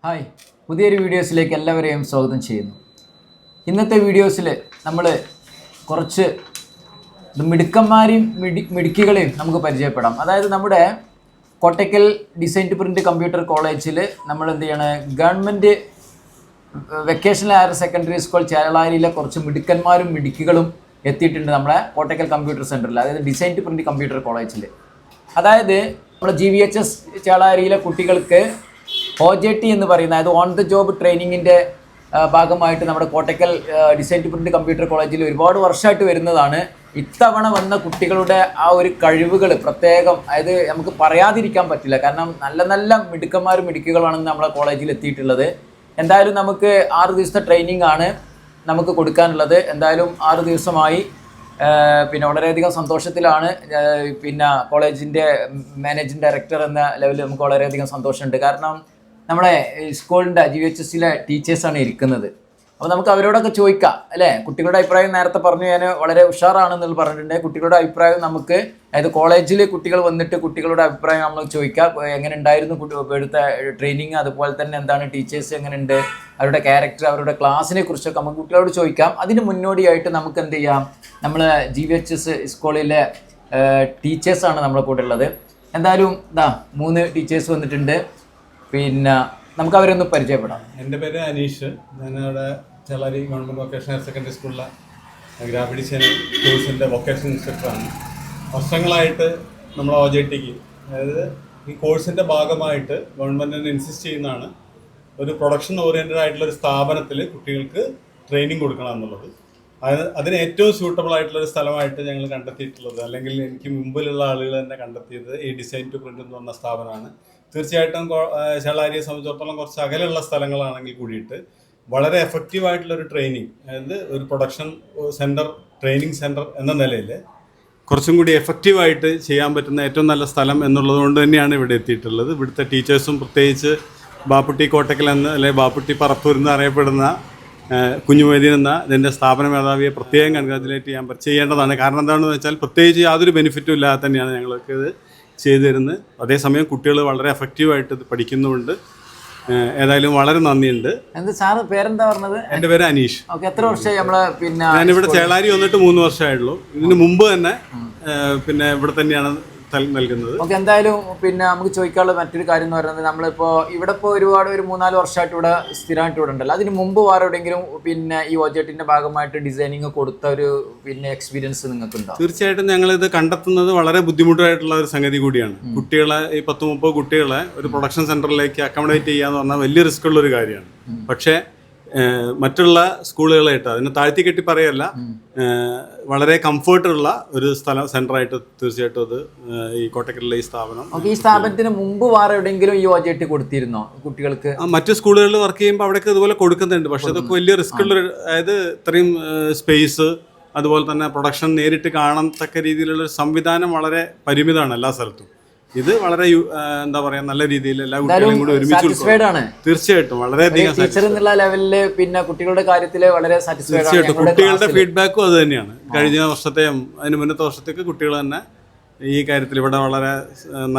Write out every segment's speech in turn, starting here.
Hi, പുതിയൊരു വീഡിയോസിലേക്ക് എല്ലാവരെയും സ്വാഗതം ചെയ്യുന്നു. ഇന്നത്തെ വീഡിയോസിൽ നമ്മൾ കുറച്ച് മിടുക്കന്മാരെയും മിടുക്കികളെയും നമുക്ക് പരിചയപ്പെടാം. അതായത് നമ്മുടെ Kottakkal design to print computer കോളേജിൽ നമ്മൾ എന്ത് ചെയ്യണം, government vocational higher secondary school ചേളാരിയിലെ കുറച്ച് മിടുക്കന്മാരും മിടുക്കികളും എത്തിയിട്ടുണ്ട് നമ്മളെ കോട്ടയ്ക്കൽ കമ്പ്യൂട്ടർ സെൻറ്ററിൽ, അതായത് ഡിസൈൻ ടു പ്രിൻ്റ് കമ്പ്യൂട്ടർ കോളേജിൽ. അതായത് നമ്മുടെ GVHS ചേളാരിയിലെ കുട്ടികൾക്ക് OJT എന്ന് പറയുന്ന, അതായത് ഓൺ ദ ജോബ് ട്രെയിനിങ്ങിൻ്റെ ഭാഗമായിട്ട് നമ്മുടെ Kottakkal design to print computer കോളേജിൽ ഒരുപാട് വർഷമായിട്ട് വരുന്നതാണ്. ഇത്തവണ വന്ന കുട്ടികളുടെ ആ ഒരു കഴിവുകൾ പ്രത്യേകം, അതായത് നമുക്ക് പറയാതിരിക്കാൻ പറ്റില്ല. കാരണം നല്ല നല്ല മിടുക്കന്മാരും മിടുക്കുകളാണ് നമ്മളെ കോളേജിൽ എത്തിയിട്ടുള്ളത്. എന്തായാലും നമുക്ക് 6 ദിവസത്തെ ട്രെയിനിങ് ആണ് നമുക്ക് കൊടുക്കാനുള്ളത്. എന്തായാലും 6 ദിവസമായി. പിന്നെ വളരെയധികം സന്തോഷത്തിലാണ്. പിന്നെ കോളേജിൻ്റെ മാനേജിംഗ് ഡയറക്ടർ എന്ന ലെവലിൽ നമുക്ക് വളരെയധികം സന്തോഷമുണ്ട്. കാരണം നമ്മുടെ സ്കൂളിൻ്റെ GVHSലെ ടീച്ചേഴ്സാണ് ഇരിക്കുന്നത്. അപ്പോൾ നമുക്ക് അവരോടൊക്കെ ചോദിക്കാം അല്ലേ. കുട്ടികളുടെ അഭിപ്രായം നേരത്തെ പറഞ്ഞു, ഞാൻ വളരെ ഉഷാറാണെന്ന് പറഞ്ഞിട്ടുണ്ട്. കുട്ടികളുടെ അഭിപ്രായം നമുക്ക്, അതായത് കോളേജിൽ കുട്ടികൾ വന്നിട്ട് കുട്ടികളുടെ അഭിപ്രായം നമ്മൾ ചോദിക്കാം. എങ്ങനെ ഉണ്ടായിരുന്നു ഇവിടുത്തെ ട്രെയിനിങ്, അതുപോലെ തന്നെ എന്താണ് ടീച്ചേഴ്സ് എങ്ങനെയുണ്ട്, അവരുടെ ക്യാരക്ടർ, അവരുടെ ക്ലാസ്സിനെ കുറിച്ചൊക്കെ നമുക്ക് കുട്ടികളോട് ചോദിക്കാം. അതിന് മുന്നോടിയായിട്ട് നമുക്ക് എന്ത് ചെയ്യാം, നമ്മൾ GVHS സ്കൂളിലെ ടീച്ചേഴ്സാണ് നമ്മളെ കൂടെ ഉള്ളത്. എന്തായാലും 3 ടീച്ചേഴ്സ് വന്നിട്ടുണ്ട്. പിന്നെ നമുക്ക് അവരൊന്ന് പരിചയപ്പെടാം. എൻ്റെ പേര് അനീഷ്. ഞാനവിടെ Chelari government vocational higher secondary സ്കൂളിലെ ഗ്രാഫിക് ഡിസൈൻ കോഴ്സിൻ്റെ വൊക്കേഷണൽ ഇൻസ്ട്രക്ടറാണ്. വർഷങ്ങളായിട്ട് നമ്മൾ OJTക്ക്, അതായത് ഈ കോഴ്സിൻ്റെ ഭാഗമായിട്ട് ഗവൺമെൻറ്റിന് ഇൻസിസ്റ്റ് ചെയ്യുന്നതാണ് ഒരു പ്രൊഡക്ഷൻ ഓറിയൻറ്റഡ് ആയിട്ടുള്ളൊരു സ്ഥാപനത്തിൽ കുട്ടികൾക്ക് ട്രെയിനിങ് കൊടുക്കണം എന്നുള്ളത്. അതിന് ഏറ്റവും സ്യൂട്ടബിൾ ആയിട്ടുള്ളൊരു സ്ഥലമായിട്ട് ഞങ്ങൾ കണ്ടെത്തിയിട്ടുള്ളത്, അല്ലെങ്കിൽ എനിക്ക് മുമ്പിലുള്ള ആളുകൾ തന്നെ കണ്ടെത്തിയത് ഈ ഡിസൈൻ ടു പ്രിൻ്റ് എന്ന് പറഞ്ഞ സ്ഥാപനമാണ്. തീർച്ചയായിട്ടും ചേളാരിയെ സംബന്ധിച്ചിടത്തോളം കുറച്ച് അകലെയുള്ള സ്ഥലങ്ങളാണെങ്കിൽ കൂടിയിട്ട് വളരെ എഫക്റ്റീവായിട്ടുള്ളൊരു ട്രെയിനിങ്, അതായത് ഒരു പ്രൊഡക്ഷൻ സെൻറ്റർ, ട്രെയിനിങ് സെൻറ്റർ എന്ന നിലയിൽ കുറച്ചും കൂടി എഫക്റ്റീവായിട്ട് ചെയ്യാൻ പറ്റുന്ന ഏറ്റവും നല്ല സ്ഥലം എന്നുള്ളത് കൊണ്ട് തന്നെയാണ് ഇവിടെ എത്തിയിട്ടുള്ളത്. ഇവിടുത്തെ ടീച്ചേഴ്സും, പ്രത്യേകിച്ച് ബാപ്പുട്ടി കോട്ടക്കൽ എന്ന്, അല്ലെങ്കിൽ ബാപ്പുട്ടി പറപ്പൂർ എന്ന് അറിയപ്പെടുന്ന കുഞ്ഞുമൊയ്തീൻ എന്ന ഇതിൻ്റെ സ്ഥാപന മേധാവിയെ പ്രത്യേകം കൺഗ്രാജുലേറ്റ് ചെയ്യേണ്ടതാണ്. കാരണം എന്താണെന്ന് വെച്ചാൽ പ്രത്യേകിച്ച് യാതൊരു ബെനിഫിറ്റും ഇല്ലാതെ തന്നെയാണ് ഞങ്ങൾക്ക് ഇത് ചെയ്തു തരുന്നത്. അതേസമയം കുട്ടികൾ വളരെ എഫക്റ്റീവായിട്ട് ഇത് പഠിക്കുന്നുമുണ്ട്. ഏതായാലും വളരെ നന്ദിയുണ്ട്. സാറ് പേരെന്താ പറഞ്ഞത്? എൻ്റെ പേര് അനീഷ്. എത്ര വർഷമായി നമ്മള്? പിന്നെ ഞാനിവിടെ ചേളാരി വന്നിട്ട് 3 വർഷമായിട്ടുള്ളൂ. ഇതിന് മുമ്പ് തന്നെ പിന്നെ ഇവിടെ തന്നെയാണ് നൽകുന്നത്. ഓക്കെ, എന്തായാലും പിന്നെ നമുക്ക് ചോദിക്കാനുള്ള മറ്റൊരു കാര്യം എന്ന് പറയുന്നത്, നമ്മളിപ്പോൾ ഇവിടെ ഇപ്പോൾ ഒരുപാട് 3-4 വർഷമായിട്ട് ഇവിടെ സ്ഥിരമായിട്ട് ഇവിടെ ഉണ്ടല്ലോ. അതിന് മുമ്പ് വേറെ എവിടെയെങ്കിലും പിന്നെ ഈ OJTന്റെ ഭാഗമായിട്ട് ഡിസൈനിങ് കൊടുത്ത ഒരു പിന്നെ എക്സ്പീരിയൻസ് നിങ്ങൾക്കുണ്ടോ? തീർച്ചയായിട്ടും ഞങ്ങളിത് കണ്ടെത്തുന്നത് വളരെ ബുദ്ധിമുട്ടായിട്ടുള്ള ഒരു സംഗതി കൂടിയാണ്. കുട്ടികളെ, ഈ 10-30 കുട്ടികളെ ഒരു പ്രൊഡക്ഷൻ സെന്ററിലേക്ക് അക്കോമഡേറ്റ് ചെയ്യാന്ന് പറഞ്ഞാൽ വലിയ റിസ്ക് ഉള്ള ഒരു കാര്യമാണ്. പക്ഷേ മറ്റുള്ള സ്കൂളുകളായിട്ട്, അതിനെ താഴ്ത്തി കെട്ടി പറയല്ല, വളരെ കംഫർട്ടുള്ള ഒരു സെന്ററായിട്ട് തീർച്ചയായിട്ടും അത് ഈ കോട്ടക്കലിലെ ഈ സ്ഥാപനം. ഈ സ്ഥാപനത്തിന് മുമ്പ് വേറെ എവിടെയെങ്കിലും ഈ OJT കൊടുത്തിരുന്നോ കുട്ടികൾക്ക്? മറ്റു സ്കൂളുകളിൽ വർക്ക് ചെയ്യുമ്പോൾ അവിടെയൊക്കെ ഇതുപോലെ കൊടുക്കുന്നുണ്ട്. പക്ഷെ അതൊക്കെ വലിയ റിസ്ക് ഉള്ള, അതായത് ഇത്രയും സ്പേസ്, അതുപോലെ തന്നെ പ്രൊഡക്ഷൻ നേരിട്ട് കാണത്തക്ക രീതിയിലുള്ള സംവിധാനം വളരെ പരിമിതമാണ് എല്ലാ സ്ഥലത്തും. ഇത് വളരെ എന്താ പറയാ, നല്ല രീതിയിൽ എല്ലാ കുട്ടികളും കൂടി ഒരുമിച്ച് തീർച്ചയായിട്ടും വളരെയധികം ലെവലില്, പിന്നെ കുട്ടികളുടെ കാര്യത്തില് വളരെ തീർച്ചയായിട്ടും കുട്ടികളുടെ ഫീഡ്ബാക്കും അത് തന്നെയാണ്. കഴിഞ്ഞ വർഷത്തെയും അതിന് മുന്നത്തെ വർഷത്തേക്ക് കുട്ടികൾ തന്നെ ഈ കാര്യത്തിൽ ഇവിടെ വളരെ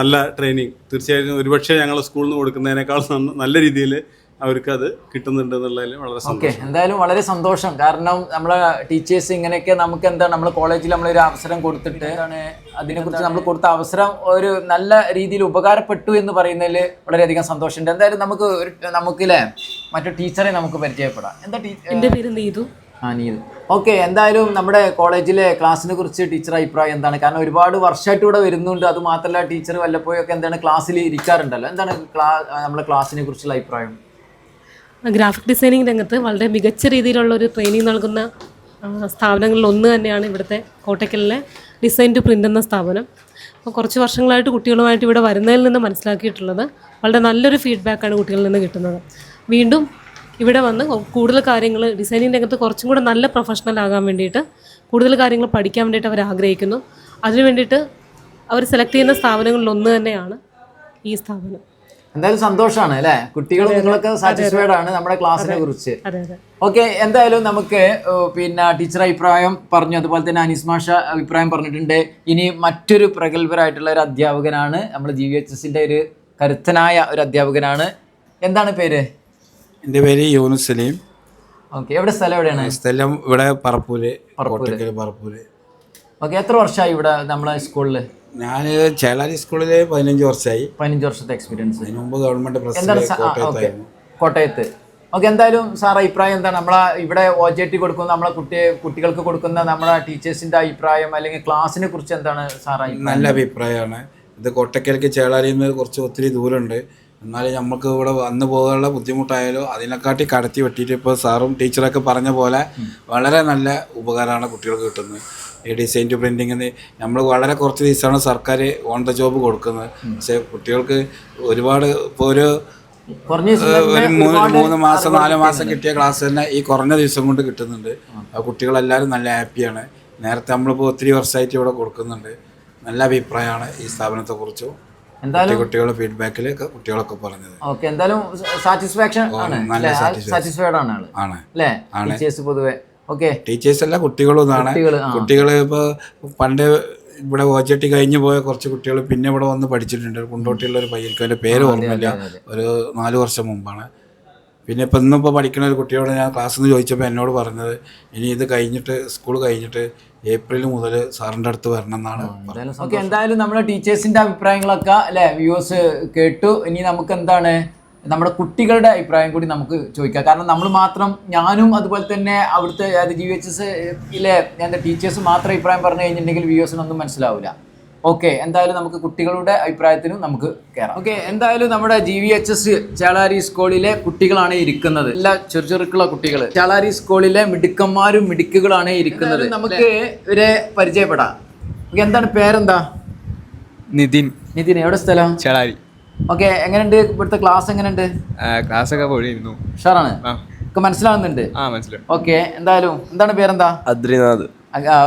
നല്ല ട്രെയിനിങ്, തീർച്ചയായിട്ടും ഒരുപക്ഷെ ഞങ്ങൾ സ്കൂളിൽ നിന്ന് കൊടുക്കുന്നതിനേക്കാൾ നല്ല രീതിയിൽ അവർക്ക് അത് കിട്ടുന്നുണ്ട് എന്നുള്ളതിൽ വളരെ സന്തോഷം. എന്തായാലും വളരെ സന്തോഷം. കാരണം നമ്മളെ ടീച്ചേഴ്സ് ഇങ്ങനെയൊക്കെ നമുക്ക് എന്താണ്, നമ്മൾ കോളേജിൽ നമ്മളൊരു അവസരം കൊടുത്തിട്ട് അതിനെക്കുറിച്ച് നമ്മൾ കൊടുത്ത അവസരം ഒരു നല്ല രീതിയിൽ ഉപകാരപ്പെട്ടു എന്ന് പറയുന്നതിൽ വളരെയധികം സന്തോഷമുണ്ട്. എന്തായാലും നമുക്കില്ലേ മറ്റു ടീച്ചറെ നമുക്ക് പരിചയപ്പെടാം. എന്താ എൻ്റെ പേര് നീതു. നീതു. ഓക്കെ, എന്തായാലും നമ്മുടെ കോളേജിലെ ക്ലാസ്സിനെ കുറിച്ച് ടീച്ചർ അഭിപ്രായം എന്താണ്? കാരണം ഒരുപാട് വർഷമായിട്ട് ഇവിടെ വരുന്നുണ്ട്. അത് മാത്രമല്ല ടീച്ചർ വല്ലപ്പോഴൊക്കെ എന്താണ് ക്ലാസ്സിൽ ഇരിക്കാറുണ്ടല്ലോ. എന്താണ് നമ്മുടെ ക്ലാസ്സിനെ കുറിച്ചുള്ള അഭിപ്രായം? ഗ്രാഫിക് ഡിസൈനിങ് രംഗത്ത് വളരെ മികച്ച രീതിയിലുള്ള ഒരു ട്രെയിനിങ് നൽകുന്ന സ്ഥാപനങ്ങളിൽ ഒന്ന് തന്നെയാണ് ഇവിടുത്തെ കോട്ടയ്ക്കലിലെ ഡിസൈൻ ടു പ്രിൻ്റ് എന്ന സ്ഥാപനം. അപ്പോൾ കുറച്ച് വർഷങ്ങളായിട്ട് കുട്ടികളുമായിട്ട് ഇവിടെ വരുന്നതിൽ നിന്ന് മനസ്സിലാക്കിയിട്ടുള്ളത് വളരെ നല്ലൊരു ഫീഡ്ബാക്കാണ് കുട്ടികളിൽ നിന്ന് കിട്ടുന്നത്. വീണ്ടും ഇവിടെ വന്ന് കൂടുതൽ കാര്യങ്ങൾ ഡിസൈനിങ് രംഗത്ത് കുറച്ചും കൂടെ നല്ല പ്രൊഫഷണൽ ആകാൻ വേണ്ടിയിട്ട്, കൂടുതൽ കാര്യങ്ങൾ പഠിക്കാൻ വേണ്ടിയിട്ട് അവർ ആഗ്രഹിക്കുന്നു. അതിനു വേണ്ടിയിട്ട് അവർ സെലക്ട് ചെയ്യുന്ന സ്ഥാപനങ്ങളിൽ ഒന്ന് തന്നെയാണ് ഈ സ്ഥാപനം. എന്തായാലും സന്തോഷമാണ് അല്ലേ, കുട്ടികൾ നിങ്ങളൊക്കെ സാറ്റിസ്ഫൈഡ് ആണ് നമ്മുടെ ക്ലാസ്സിനെ കുറിച്ച്. ഓക്കെ, എന്തായാലും നമുക്ക് പിന്നെ ടീച്ചർ അഭിപ്രായം പറഞ്ഞു, അതുപോലെ തന്നെ അനീസ് മാഷ അഭിപ്രായം പറഞ്ഞിട്ടുണ്ട്. ഇനി മറ്റൊരു പ്രഗത്ഭരായിട്ടുള്ള ഒരു അധ്യാപകനാണ്, നമ്മൾ GVHSന്റെ ഒരു കരുത്തനായ ഒരു അധ്യാപകനാണ്. എന്താണ് പേര്? എൻ്റെ പേര് യൂനുസ് സലീം. ഓക്കെ, എവിടെ സ്ഥലം എവിടെയാണ്? സ്ഥലം ഇവിടെ പറപ്പൂര്, കോട്ടക്കൽ പറപ്പൂര്. ഓക്കെ, എത്ര വർഷമായി ഇവിടെ നമ്മളെ സ്കൂളിൽ? ഞാൻ ചേളാരി സ്കൂളിൽ 15 വർഷമായി. 15 വർഷത്തെ എക്സ്പീരിയൻസ്. അതിന് മുമ്പ് ഗവൺമെൻറ് എന്താണ് കോട്ടയത്തായിരുന്നു. കോട്ടയത്ത്. ഓക്കെ, എന്തായാലും സാർ അഭിപ്രായം എന്താണ്? നമ്മളെ ഇവിടെ OJT കൊടുക്കുന്ന നമ്മളെ കുട്ടികൾക്ക് കൊടുക്കുന്ന നമ്മളെ ടീച്ചേഴ്സിന്റെ അഭിപ്രായം അല്ലെങ്കിൽ ക്ലാസ്സിനെ കുറിച്ച് എന്താണ് സാർ? നല്ല അഭിപ്രായമാണ്. ഇത് കോട്ടക്കലേക്ക് ചേളാരിയിൽ നിന്ന് കുറച്ച് ഒത്തിരി ദൂരമുണ്ട്. എന്നാലും നമുക്ക് ഇവിടെ വന്നു പോകാനുള്ള ബുദ്ധിമുട്ടായാലും അതിനെക്കാട്ടി കടത്തി വെട്ടിയിട്ട് ഇപ്പോൾ സാറും ടീച്ചറൊക്കെ പറഞ്ഞ പോലെ വളരെ നല്ല ഉപകാരമാണ് കുട്ടികൾക്ക് കിട്ടുന്നത്. ഈ ഡിസൈൻ ടു പ്രിൻറ്റിങ്ങിന് നമ്മൾ വളരെ കുറച്ച് ദിവസമാണ് സർക്കാർ ഓൺ ദ ജോബ് കൊടുക്കുന്നത്. പക്ഷേ കുട്ടികൾക്ക് ഒരുപാട് ഇപ്പോൾ ഒരു 3 മാസം 4 മാസം കിട്ടിയ ക്ലാസ് തന്നെ ഈ കുറഞ്ഞ ദിവസം കൊണ്ട് കിട്ടുന്നുണ്ട്. ആ കുട്ടികളെല്ലാവരും നല്ല ഹാപ്പിയാണ്. നേരത്തെ നമ്മളിപ്പോൾ ഒത്തിരി വർഷമായിട്ട് ഇവിടെ കൊടുക്കുന്നുണ്ട്. നല്ല അഭിപ്രായമാണ് ഈ സ്ഥാപനത്തെക്കുറിച്ചും എന്തായാലും കുട്ടികളുടെ ഫീഡ്ബാക്കിൽ കുട്ടികളൊക്കെ പറഞ്ഞത്. ഓക്കെ, എന്തായാലും സാറ്റിസ്ഫാക്ഷൻ ആണ്, സാറ്റിസ്ഫൈഡ് ആണ് അല്ലേ ടീച്ചേഴ്സ് പൊതുവെ? ഓക്കെ, ടീച്ചേഴ്സ് അല്ല കുട്ടികളും ഇതാണ്. കുട്ടികൾ ഇപ്പോൾ പണ്ട് ഇവിടെ OJT കഴിഞ്ഞു പോയ കുറച്ച് കുട്ടികൾ പിന്നെ ഇവിടെ വന്ന് പഠിച്ചിട്ടുണ്ട്. കുണ്ടോട്ടിയുള്ള ഒരു പയ്യർക്ക് അതിൻ്റെ പേര് ഓർമ്മയില്ല, ഒരു 4 വർഷം മുമ്പാണ്. പിന്നെ ഇപ്പം ഇന്നിപ്പോൾ പഠിക്കുന്ന ഒരു കുട്ടിയോട് ഞാൻ ക്ലാസ്സിൽ നിന്ന് ചോദിച്ചപ്പോൾ എന്നോട് പറഞ്ഞത് ഇനി ഇത് കഴിഞ്ഞിട്ട് സ്കൂൾ കഴിഞ്ഞിട്ട് ഏപ്രിൽ മുതൽ സാറിൻ്റെ അടുത്ത് വരണം എന്നാണ്. ഓക്കെ, എന്തായാലും നമ്മുടെ ടീച്ചേഴ്സിന്റെ അഭിപ്രായങ്ങളൊക്കെ അല്ലെ വ്യൂവേഴ്സ് കേട്ടു. ഇനി നമുക്ക് എന്താണ് നമ്മുടെ കുട്ടികളുടെ അഭിപ്രായം കൂടി നമുക്ക് ചോദിക്കാം. കാരണം നമ്മൾ മാത്രം, ഞാനും അതുപോലെ തന്നെ അവിടുത്തെ GVHSലെ ടീച്ചേഴ്സ് മാത്രം അഭിപ്രായം പറഞ്ഞു കഴിഞ്ഞിട്ടുണ്ടെങ്കിൽ വ്യൂവേഴ്സിനൊന്നും മനസ്സിലാവില്ല. ഓക്കെ, എന്തായാലും നമുക്ക് കുട്ടികളുടെ അഭിപ്രായത്തിനും നമുക്ക് കയറാം. ഓക്കെ, എന്തായാലും നമ്മുടെ GVHS ചേളാരി സ്കൂളിലെ കുട്ടികളാണ് ഇരിക്കുന്നത്. എല്ലാ ചെറുക്കുള്ള കുട്ടികൾ ചേളാരി സ്കൂളിലെ മിടുക്കന്മാരും മിടുക്കുകളാണ് ഇരിക്കുന്നത്. നമുക്ക് ഇവരെ പരിചയപ്പെടാം. എന്താണ് പേരെന്താ? നിതിൻ. നിതിൻ, എവിടെ സ്ഥലം? ചേളാരി. ഓക്കെ, എങ്ങനെയുണ്ട് ഇവിടുത്തെ ക്ലാസ്? എങ്ങനെയുണ്ട്? ക്ലാസ് ഒക്കെ പോയിരുന്നു. ഉഷാറാണ്, ഒക്കെ മനസ്സിലാവുന്നുണ്ട്? മനസ്സിലാവും. ഓക്കെ, എന്തായാലും എന്താണ് പേരെന്താ? അദ്രിനാഥ്.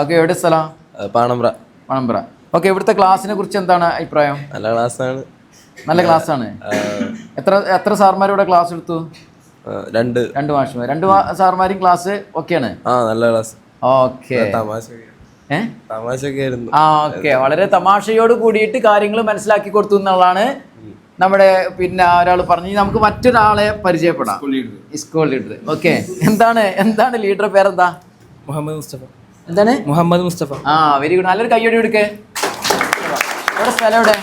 ഓക്കെ, എവിടെ സ്ഥലം? പാണമ്പ്ര. പാണമ്പ്ര. ഓക്കെ, ഇവിടുത്തെ ക്ലാസ്സിനെ കുറിച്ച് എന്താണ് അഭിപ്രായം? നല്ല ക്ലാസ്സാണ്. നല്ല ക്ലാസ്സാണ്. എത്ര സാർമാർ ഇവിടെ ക്ലാസ് എടുത്തു? 2 മാഷന്മാർ. 2 സാർമാരും ക്ലാസ് ഓക്കെയാണ്? നല്ല ക്ലാസ്. ഓക്കെ, തമാശയൊക്കെ ആയിരുന്നു. ഓക്കെ, വളരെ തമാശയോട് കൂടിയിട്ട് കാര്യങ്ങൾ മനസ്സിലാക്കി കൊടുത്തു എന്നുള്ളതാണ് നമ്മുടെ പിന്നെ ഒരാൾ പറഞ്ഞു. നമുക്ക് മറ്റൊരാളെ പരിചയപ്പെടാം. School leader. ഓക്കെ, എന്താണ് ലീഡറുടെ പേരെന്താ? മുഹമ്മദ് മുസ്തഫ. എന്താണ്? മുഹമ്മദ് മുസ്തഫ. വെരി ഗുഡ്, നല്ലൊരു കയ്യോടി കൊടുക്കേ. എവിടെ സ്ഥലം? എവിടെ?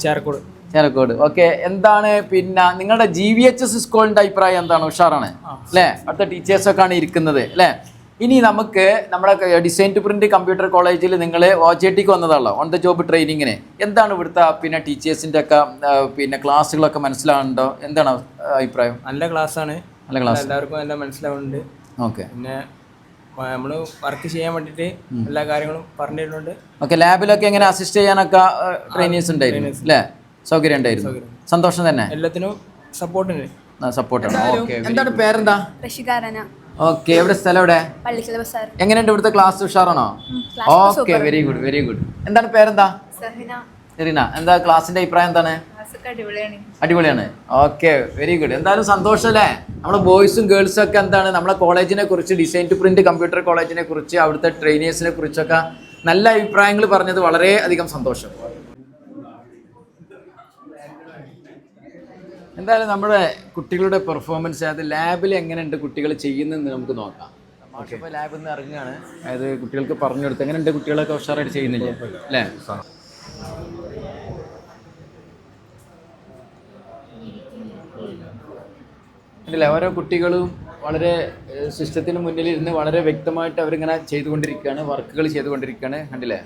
ചേർക്കോട്. ചേർക്കോട്. ഓക്കെ, എന്താണ് പിന്നെ നിങ്ങളുടെ GVHS സ്കൂളിന്റെ അഭിപ്രായം എന്താണ്? ഉഷാറാണ് അല്ലേ? അടുത്ത ടീച്ചേഴ്സൊക്കെ ആണ് ഇരിക്കുന്നത് അല്ലേ? ഇനി നമുക്ക് നമ്മുടെ ഡിസൈൻ ടു പ്രിന്റ് കമ്പ്യൂട്ടർ കോളേജിൽ നിങ്ങൾ OJTക്ക് വന്നതാണല്ലോ, ഓൺ ദ ജോബ് ട്രെയിനിങ്ങിന്. എന്താണ് ഇവിടുത്തെ പിന്നെ ടീച്ചേഴ്സിന്റെ ഒക്കെ പിന്നെ ക്ലാസ്സുകളൊക്കെ മനസ്സിലാവുന്നുണ്ടോ? എന്താണ് അഭിപ്രായം? നല്ല ക്ലാസ്സാണ്. നല്ല ക്ലാസ്, എല്ലാവർക്കും നല്ല മനസ്സിലാവുന്നുണ്ട്. ഓക്കെ, പിന്നെ നമ്മൾ വർക്ക് ചെയ്യാൻ വേണ്ടിയിട്ട് എല്ലാ കാര്യങ്ങളും പറഞ്ഞിട്ടുണ്ട്. ഓക്കെ, ലാബിലൊക്കെ എങ്ങനെ അസിസ്റ്റ് ചെയ്യാനൊക്കെ ട്രെയിനേഴ്സ് ഉണ്ടായിരുന്നു അല്ലേ? സൗകര്യം ഉണ്ടായിരുന്നു? സന്തോഷം തന്നെ? എല്ലാത്തിനും സപ്പോർട്ടുണ്ട്. സപ്പോർട്ടാണ്. ഓക്കെ, എന്താണ് പേരെന്താ? റഷിദാരന. ഓക്കെ, എവിടെ സ്ഥലം? എവിടെ? പള്ളിക്കൽ ബസാർ. എങ്ങനെയുണ്ട് ഇവിടുത്തെ ക്ലാസ്? ഉഷാറാണോ? Okay, very good, very good. എന്താണ് പേരെന്താ? സെറീന. എന്താ ക്ലാസിന്റെ അഭിപ്രായം എന്താണ്? അടിപൊളിയാണ്. Okay, very good. എന്തായാലും സന്തോഷം അല്ലേ? നമ്മുടെ ബോയ്സും ഗേൾസും ഒക്കെ എന്താണ് നമ്മളെ കോളേജിനെ കുറിച്ച്, ഡിസൈൻ ടു പ്രിന്റ് കമ്പ്യൂട്ടർ കോളേജിനെ കുറിച്ച്, അവിടുത്തെ ട്രെയിനേഴ്സിനെ കുറിച്ചൊക്കെ നല്ല അഭിപ്രായങ്ങൾ പറഞ്ഞത് വളരെ അധികം സന്തോഷം. എന്തായാലും നമ്മുടെ കുട്ടികളുടെ പെർഫോമൻസ്, അത് ലാബിൽ എങ്ങനെയുണ്ട് കുട്ടികൾ ചെയ്യുന്നതെന്ന് നമുക്ക് നോക്കാം. ഓക്കെ, ഇപ്പോൾ ലാബിൽ നിന്ന് ഇറങ്ങുകയാണ്. അതായത് കുട്ടികൾക്ക് പറഞ്ഞു കൊടുത്ത് എങ്ങനെയുണ്ട് കുട്ടികളൊക്കെ ഉഷാറായിട്ട് ചെയ്യുന്നില്ല അല്ലേ? ഉണ്ടല്ലേ, ഓരോ കുട്ടികളും വളരെ സിസ്റ്റത്തിന് മുന്നിലിരുന്ന് വളരെ വ്യക്തമായിട്ട് അവരിങ്ങനെ ചെയ്തുകൊണ്ടിരിക്കുകയാണ്, വർക്കുകൾ ചെയ്തുകൊണ്ടിരിക്കുകയാണ്. കണ്ടില്ലേ?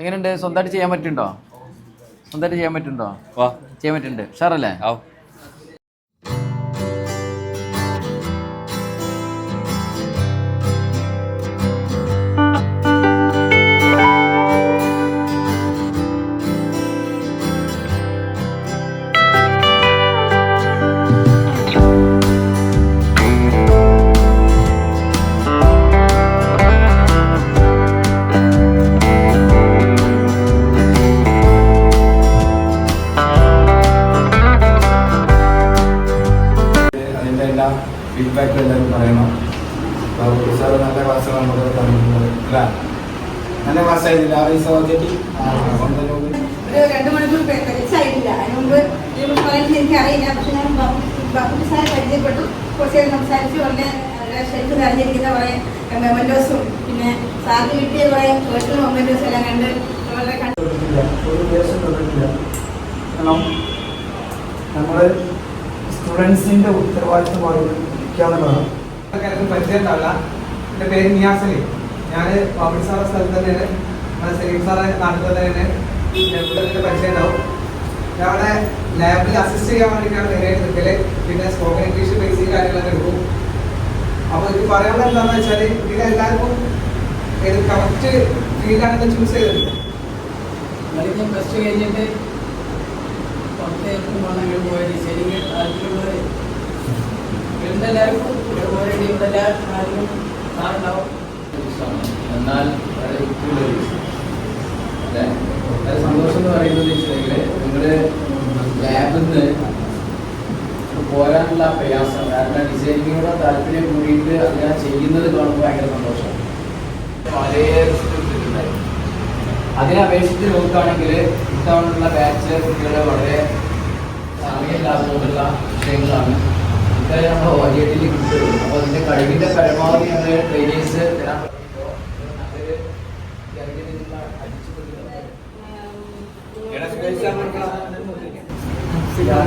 എങ്ങനെയുണ്ട്? സ്വന്തമായിട്ട് ചെയ്യാൻ പറ്റുന്നുണ്ടോ? ചെയ്യാൻ പറ്റുന്നുണ്ട്. ഉഷാറല്ലേ? ഫീഡ്ബാക്ക് എല്ലാവരും പറയണം. സാർ നല്ല ക്ലാസ്സാണ് നമുക്ക് തന്നിട്ടുള്ളത് അല്ല? നല്ല ക്ലാസ്സായിരുന്നില്ല? 2 മണിക്കൂർ അതിന് മുമ്പ് ഇതിനെ പറയുന്നത് എനിക്കറിയില്ല. പക്ഷെ ഞാൻ ബാബുജി സാറെ പരിചയപ്പെട്ടു. കുറച്ച് നേരം സംസാരിച്ച് വളരെ ഷെൽഫ് നിറഞ്ഞിരിക്കുന്ന കുറേ മൊമെൻറ്റോസും പിന്നെ സാറിന് കിട്ടിയ കുറേ പേഴ്സണൽ മൊമെൻറ്റോസും എല്ലാം കണ്ട് വളരെ ഒരു ദിവസം തന്നിട്ടില്ല. കാരണം നമ്മൾ സ്റ്റുഡൻസിൻ്റെ ഉത്തരവാദിത്തമായി ഇരിക്കാന്നുള്ളതാണ്. പരിചയം ഉണ്ടാവില്ല. എൻ്റെ പേര് നിയാസ് അലി. ഞാൻ ബാബുജി സാറെ സ്ഥലത്ത് തന്നെയാണ്. സലീം സാറെ നാട്ടിൽ തന്നെയാണ്. ഇവിടെ പരിചയം ഉണ്ടാവും. ഞങ്ങളുടെ ലാബിൽ അസിസ്റ്റ് ചെയ്യാൻ വേണ്ടിയിട്ടാണ് മെയിനായിട്ട് നിൽക്കല്. പിന്നെ സ്പോക്കൺ ഇംഗ്ലീഷ് ബേസിക് കാര്യങ്ങളൊക്കെ എടുക്കും. അപ്പോൾ ഇത് പറയാനുള്ള എന്താണെന്ന് വെച്ചാൽ ഇതിലെല്ലാവർക്കും ഇത് കറക്റ്റ് ഫീൽഡാണെന്ന് ചൂസ് ചെയ്തിട്ടുണ്ട്. പ്ലസ് ടു കഴിഞ്ഞിട്ട് പുറത്തേക്ക് പോയ ഡിസൈനിങ് താല്പര്യമുള്ളത് എല്ലാവർക്കും ഇവിടെ എല്ലാ കാര്യങ്ങളും സാറുണ്ടാവും. എന്നാൽ വളരെ അല്ലേ വളരെ സന്തോഷം എന്ന് പറയുന്നത് വെച്ചിട്ടുണ്ടെങ്കിൽ നിങ്ങൾ ലാബിൽ നിന്ന് പോരാനുള്ള പ്രയാസം, കാരണം ഡിസൈനിങ്ങിനോട് താല്പര്യം കൂടിയിട്ട് അങ്ങനെ ചെയ്യുന്നത് കാണുമ്പോൾ ഭയങ്കര സന്തോഷമാണ്. വളരെ റിസ്ക് അതിനെ അപേക്ഷിച്ച് നോക്കുകയാണെങ്കിൽ ഇത്തവണയുള്ള ബാച്ചിലെ കുട്ടികൾ വളരെ സമയമില്ലാത്തതുകൊണ്ടുള്ള വിഷയങ്ങളാണ് ഇക്കാര്യം നമ്മൾ OJT കിട്ടുള്ളൂ. അപ്പോൾ അതിൻ്റെ കഴിവിൻ്റെ പരമാവധി ഞങ്ങൾ ട്രെയിനേഴ്സ് തരാൻ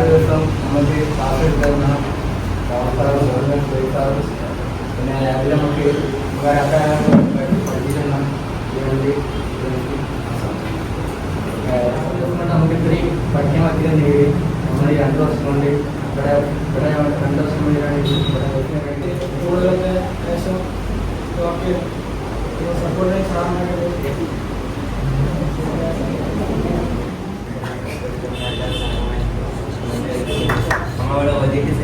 ദിവസം നമുക്ക് ക്ലാസ് എടുക്കുന്ന പിന്നെ അതിൽ നമുക്ക് പഠിച്ചിരണം വേണ്ടി നമുക്ക് ഇത്രയും പഠിക്കാൻ പറ്റിയ നേടി നമ്മൾ 2 വർഷം കൊണ്ട് ഇവിടെ 2 വർഷം കൊണ്ട് സ്കൂളുകളൊക്കെ ഏകദേശം സപ്പോർട്ട് നമ്മളവിടെ OJT